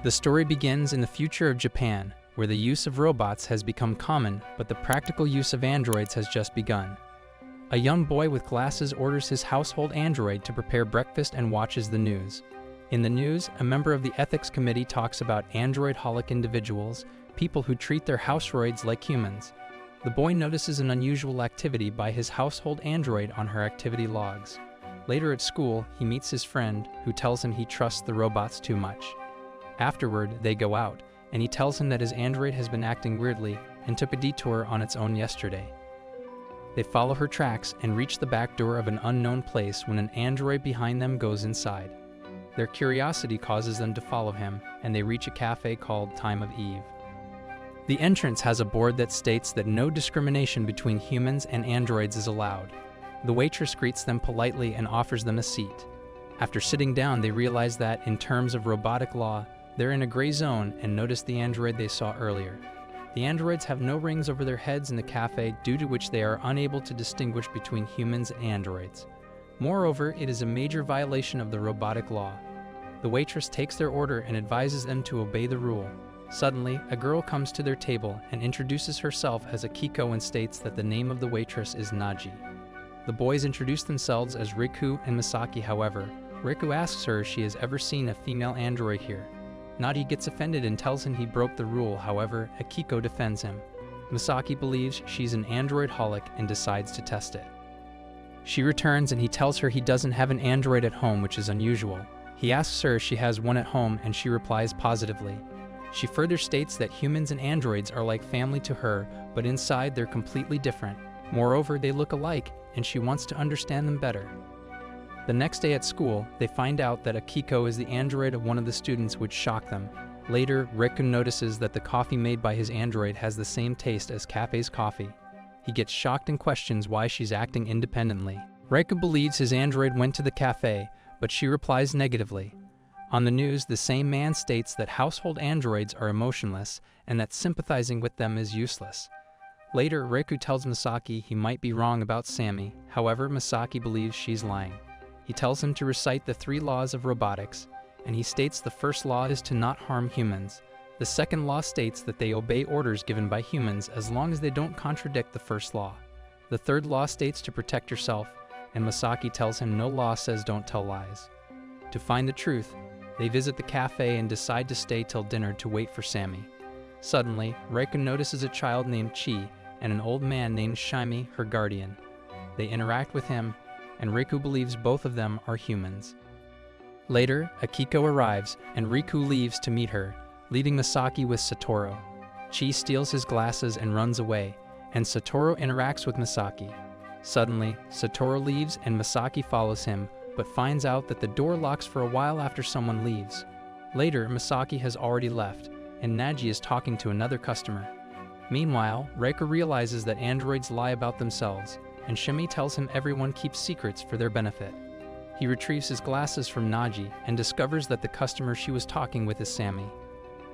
The story begins in the future of Japan, where the use of robots has become common, but the practical use of androids has just begun. A young boy with glasses orders his household android to prepare breakfast and watches the news. In the news, a member of the ethics committee talks about android-holic individuals, people who treat their houseroids like humans. The boy notices an unusual activity by his household android on her activity logs. Later at school, he meets his friend, who tells him he trusts the robots too much. Afterward, they go out, and he tells him that his android has been acting weirdly and took a detour on its own yesterday. They follow her tracks and reach the back door of an unknown place when an android behind them goes inside. Their curiosity causes them to follow him, and they reach a cafe called Time of Eve. The entrance has a board that states that no discrimination between humans and androids is allowed. The waitress greets them politely and offers them a seat. After sitting down, they realize that, in terms of robotic law, they're in a gray zone and notice the android they saw earlier. The androids have no rings over their heads in the cafe, due to which they are unable to distinguish between humans and androids. Moreover, it is a major violation of the robotic law. The waitress takes their order and advises them to obey the rule. Suddenly, a girl comes to their table and introduces herself as Akiko and states that the name of the waitress is Naji. The boys introduce themselves as Riku and Misaki. However, Riku asks her if she has ever seen a female android here. Naji gets offended and tells him he broke the rule. However, Akiko defends him. Misaki believes she's an android-holic and decides to test it. She returns and he tells her he doesn't have an android at home, which is unusual. He asks her if she has one at home, and she replies positively. She further states that humans and androids are like family to her, but inside they're completely different. Moreover, they look alike, and she wants to understand them better. The next day at school, they find out that Akiko is the android of one of the students, which shocked them. Later, Riku notices that the coffee made by his android has the same taste as cafe's coffee. He gets shocked and questions why she's acting independently. Riku believes his android went to the cafe, but she replies negatively. On the news, the same man states that household androids are emotionless and that sympathizing with them is useless. Later, Riku tells Misaki he might be wrong about Sammy. However, Misaki believes she's lying. He tells him to recite the 3 laws of robotics, and he states the first law is to not harm humans. The second law states that they obey orders given by humans as long as they don't contradict the first law. The third law states to protect yourself, and Misaki tells him no law says don't tell lies. To find the truth, they visit the cafe and decide to stay till dinner to wait for Sammy. Suddenly, Riku notices a child named Chi and an old man named Shimi, her guardian. They interact with him, and Riku believes both of them are humans. Later, Akiko arrives, and Riku leaves to meet her, leaving Misaki with Satoru. Chi steals his glasses and runs away, and Satoru interacts with Misaki. Suddenly, Satoru leaves and Misaki follows him, but finds out that the door locks for a while after someone leaves. Later, Misaki has already left, and Naji is talking to another customer. Meanwhile, Riku realizes that androids lie about themselves, and Shimi tells him everyone keeps secrets for their benefit. He retrieves his glasses from Naji and discovers that the customer she was talking with is Sammy.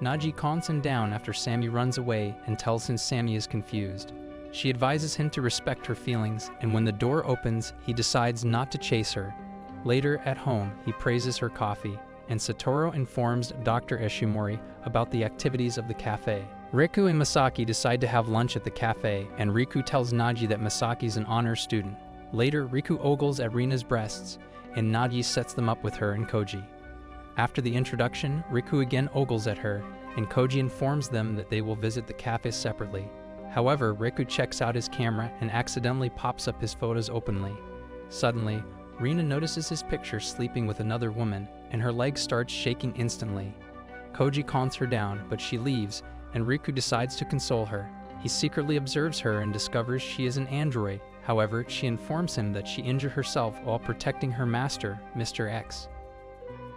Naji calms him down after Sammy runs away and tells him Sammy is confused. She advises him to respect her feelings, and when the door opens, he decides not to chase her. Later, at home, he praises her coffee, and Satoru informs Dr. Ishimori about the activities of the cafe. Riku and Misaki decide to have lunch at the cafe, and Riku tells Naji that Misaki's an honors student. Later, Riku ogles at Rina's breasts, and Naji sets them up with her and Koji. After the introduction, Riku again ogles at her, and Koji informs them that they will visit the cafe separately. However, Riku checks out his camera and accidentally pops up his photos openly. Suddenly, Rina notices his picture sleeping with another woman, and her leg starts shaking instantly. Koji calms her down, but she leaves, and Riku decides to console her. He secretly observes her and discovers she is an android. However, she informs him that she injured herself while protecting her master, Mr. X.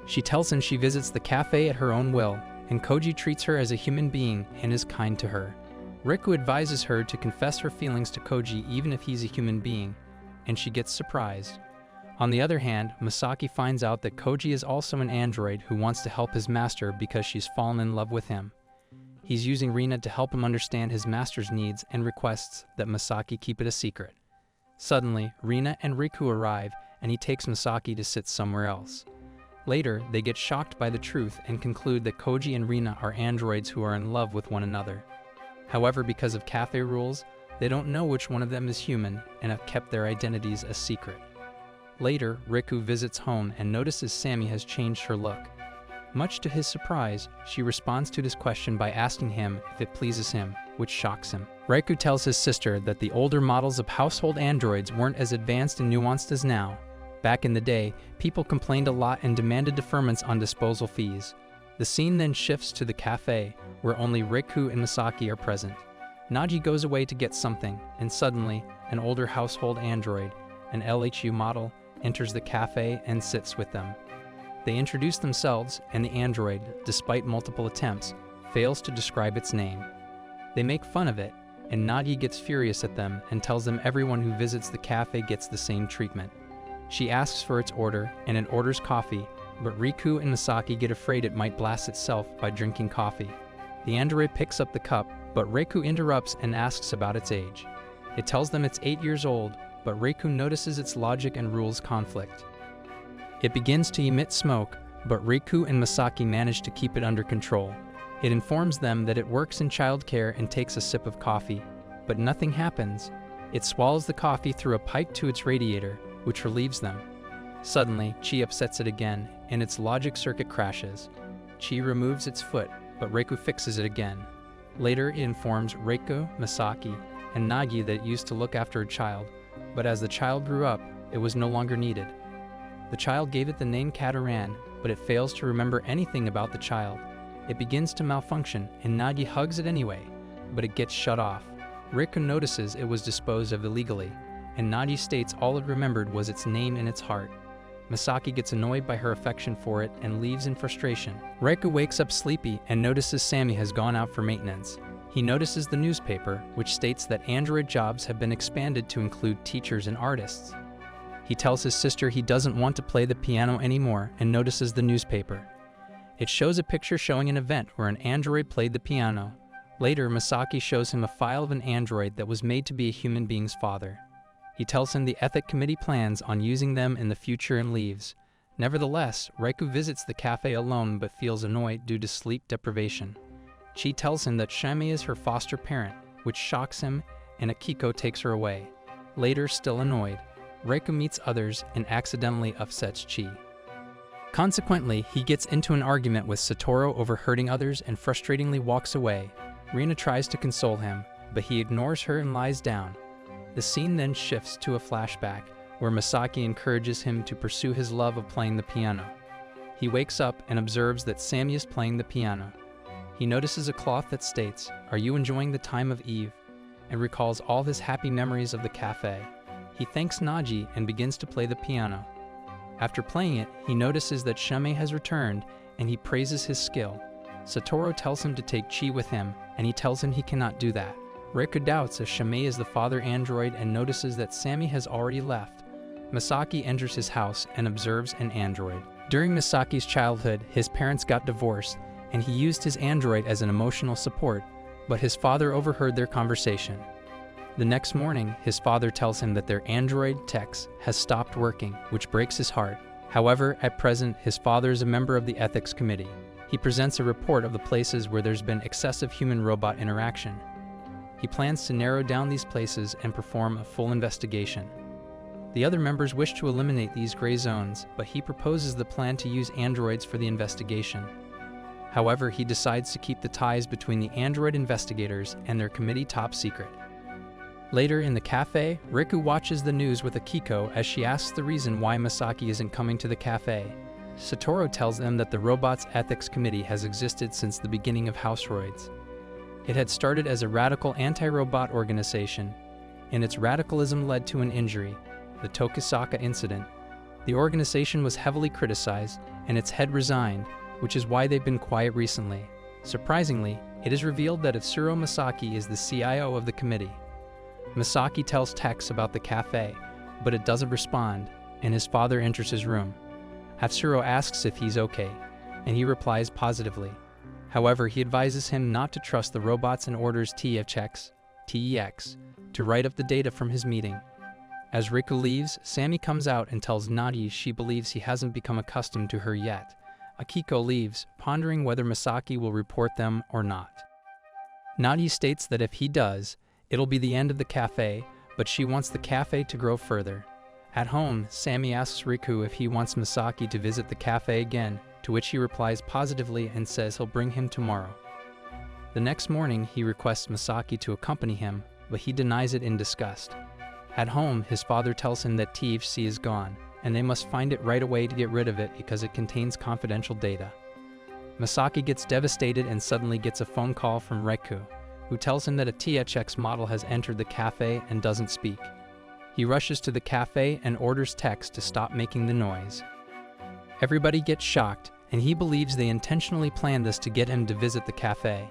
She tells him she visits the cafe at her own will, and Koji treats her as a human being and is kind to her. Riku advises her to confess her feelings to Koji even if he's a human being, and she gets surprised. On the other hand, Misaki finds out that Koji is also an android who wants to help his master because she's fallen in love with him. He's using Rina to help him understand his master's needs and requests that Misaki keep it a secret. Suddenly, Rina and Riku arrive, and he takes Misaki to sit somewhere else. Later, they get shocked by the truth and conclude that Koji and Rina are androids who are in love with one another. However, because of cafe rules, they don't know which one of them is human and have kept their identities a secret. Later, Riku visits home and notices Sammy has changed her look. Much to his surprise, she responds to this question by asking him if it pleases him, which shocks him. Riku tells his sister that the older models of household androids weren't as advanced and nuanced as now. Back in the day, people complained a lot and demanded deferments on disposal fees. The scene then shifts to the cafe, where only Riku and Misaki are present. Naji goes away to get something, and suddenly, an older household android, an LHU model, enters the cafe and sits with them. They introduce themselves, and the android, despite multiple attempts, fails to describe its name. They make fun of it, and Nagi gets furious at them and tells them everyone who visits the cafe gets the same treatment. She asks for its order, and it orders coffee, but Riku and Misaki get afraid it might blast itself by drinking coffee. The android picks up the cup, but Riku interrupts and asks about its age. It tells them it's 8 years old, but Riku notices its logic and rules conflict. It begins to emit smoke, but Riku and Misaki manage to keep it under control. It informs them that it works in childcare and takes a sip of coffee, but nothing happens. It swallows the coffee through a pipe to its radiator, which relieves them. Suddenly, Chi upsets it again, and its logic circuit crashes. Chi removes its foot, but Riku fixes it again. Later, it informs Riku, Misaki, and Nagi that it used to look after a child, but as the child grew up, it was no longer needed. The child gave it the name Kataran, but it fails to remember anything about the child. It begins to malfunction, and Nagi hugs it anyway, but it gets shut off. Riku notices it was disposed of illegally, and Nagi states all it remembered was its name and its heart. Misaki gets annoyed by her affection for it and leaves in frustration. Riku wakes up sleepy and notices Sammy has gone out for maintenance. He notices the newspaper, which states that android jobs have been expanded to include teachers and artists. He tells his sister he doesn't want to play the piano anymore and notices the newspaper. It shows a picture showing an event where an android played the piano. Later, Misaki shows him a file of an android that was made to be a human being's father. He tells him the Ethic Committee plans on using them in the future and leaves. Nevertheless, Riku visits the cafe alone but feels annoyed due to sleep deprivation. Chi tells him that Shame is her foster parent, which shocks him, and Akiko takes her away. Later, still annoyed, Riku meets others and accidentally upsets Chi. Consequently, he gets into an argument with Satoru over hurting others and frustratingly walks away. Rina tries to console him, but he ignores her and lies down. The scene then shifts to a flashback, where Misaki encourages him to pursue his love of playing the piano. He wakes up and observes that Sammy is playing the piano. He notices a cloth that states, "Are you enjoying the time of Eve?" and recalls all his happy memories of the cafe. He thanks Naji and begins to play the piano. After playing it, he notices that Shame has returned and he praises his skill. Satoru tells him to take Chi with him, and he tells him he cannot do that. Riku doubts if Shame is the father android and notices that Sammy has already left. Misaki enters his house and observes an android. During Misaki's childhood, his parents got divorced, and he used his android as an emotional support, but his father overheard their conversation. The next morning, his father tells him that their android, Tex, has stopped working, which breaks his heart. However, at present, his father is a member of the Ethics Committee. He presents a report of the places where there's been excessive human-robot interaction. He plans to narrow down these places and perform a full investigation. The other members wish to eliminate these gray zones, but he proposes the plan to use androids for the investigation. However, he decides to keep the ties between the android investigators and their committee top secret. Later in the cafe, Riku watches the news with Akiko as she asks the reason why Misaki isn't coming to the cafe. Satoru tells them that the robot's ethics committee has existed since the beginning of Houseroids. It had started as a radical anti-robot organization, and its radicalism led to an injury, the Tokisaka incident. The organization was heavily criticized, and its head resigned, which is why they've been quiet recently. Surprisingly, it is revealed that Itsuro Misaki is the CIO of the committee. Misaki tells Tex about the cafe, but it doesn't respond, and his father enters his room. Hafsuro asks if he's okay, and he replies positively. However, he advises him not to trust the robots and orders TEX to write up the data from his meeting. As Riku leaves, Sammy comes out and tells Naji she believes he hasn't become accustomed to her yet. Akiko leaves, pondering whether Misaki will report them or not. Naji states that if he does, it'll be the end of the cafe, but she wants the cafe to grow further. At home, Sammy asks Riku if he wants Misaki to visit the cafe again, to which he replies positively and says he'll bring him tomorrow. The next morning, he requests Misaki to accompany him, but he denies it in disgust. At home, his father tells him that THC is gone, and they must find it right away to get rid of it because it contains confidential data. Misaki gets devastated and suddenly gets a phone call from Riku, who tells him that a THX model has entered the cafe and doesn't speak. He rushes to the cafe and orders Tex to stop making the noise. Everybody gets shocked, and he believes they intentionally planned this to get him to visit the cafe.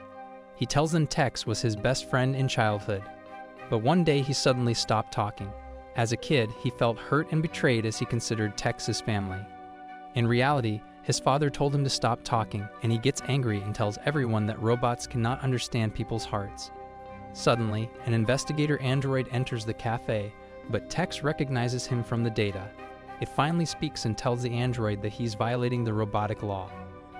He tells them Tex was his best friend in childhood. But one day he suddenly stopped talking. As a kid, he felt hurt and betrayed as he considered Tex his family. In reality, his father told him to stop talking, and he gets angry and tells everyone that robots cannot understand people's hearts. Suddenly, an investigator android enters the cafe, but Tex recognizes him from the data. It finally speaks and tells the android that he's violating the robotic law.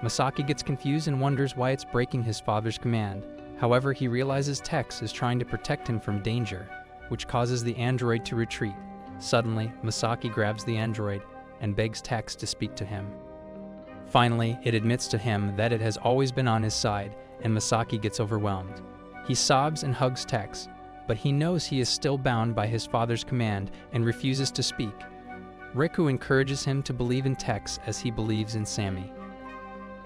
Misaki gets confused and wonders why it's breaking his father's command. However, he realizes Tex is trying to protect him from danger, which causes the android to retreat. Suddenly, Misaki grabs the android and begs Tex to speak to him. Finally, it admits to him that it has always been on his side, and Misaki gets overwhelmed. He sobs and hugs Tex, but he knows he is still bound by his father's command and refuses to speak. Riku encourages him to believe in Tex as he believes in Sammy.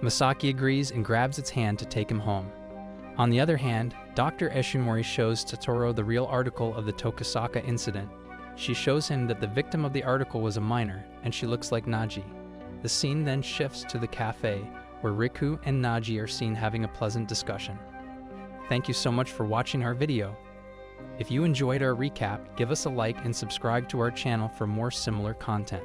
Misaki agrees and grabs its hand to take him home. On the other hand, Dr. Ishimori shows Totoro the real article of the Tokisaka incident. She shows him that the victim of the article was a minor, and she looks like Naji. The scene then shifts to the cafe, where Riku and Naji are seen having a pleasant discussion. Thank you so much for watching our video. If you enjoyed our recap, give us a like and subscribe to our channel for more similar content.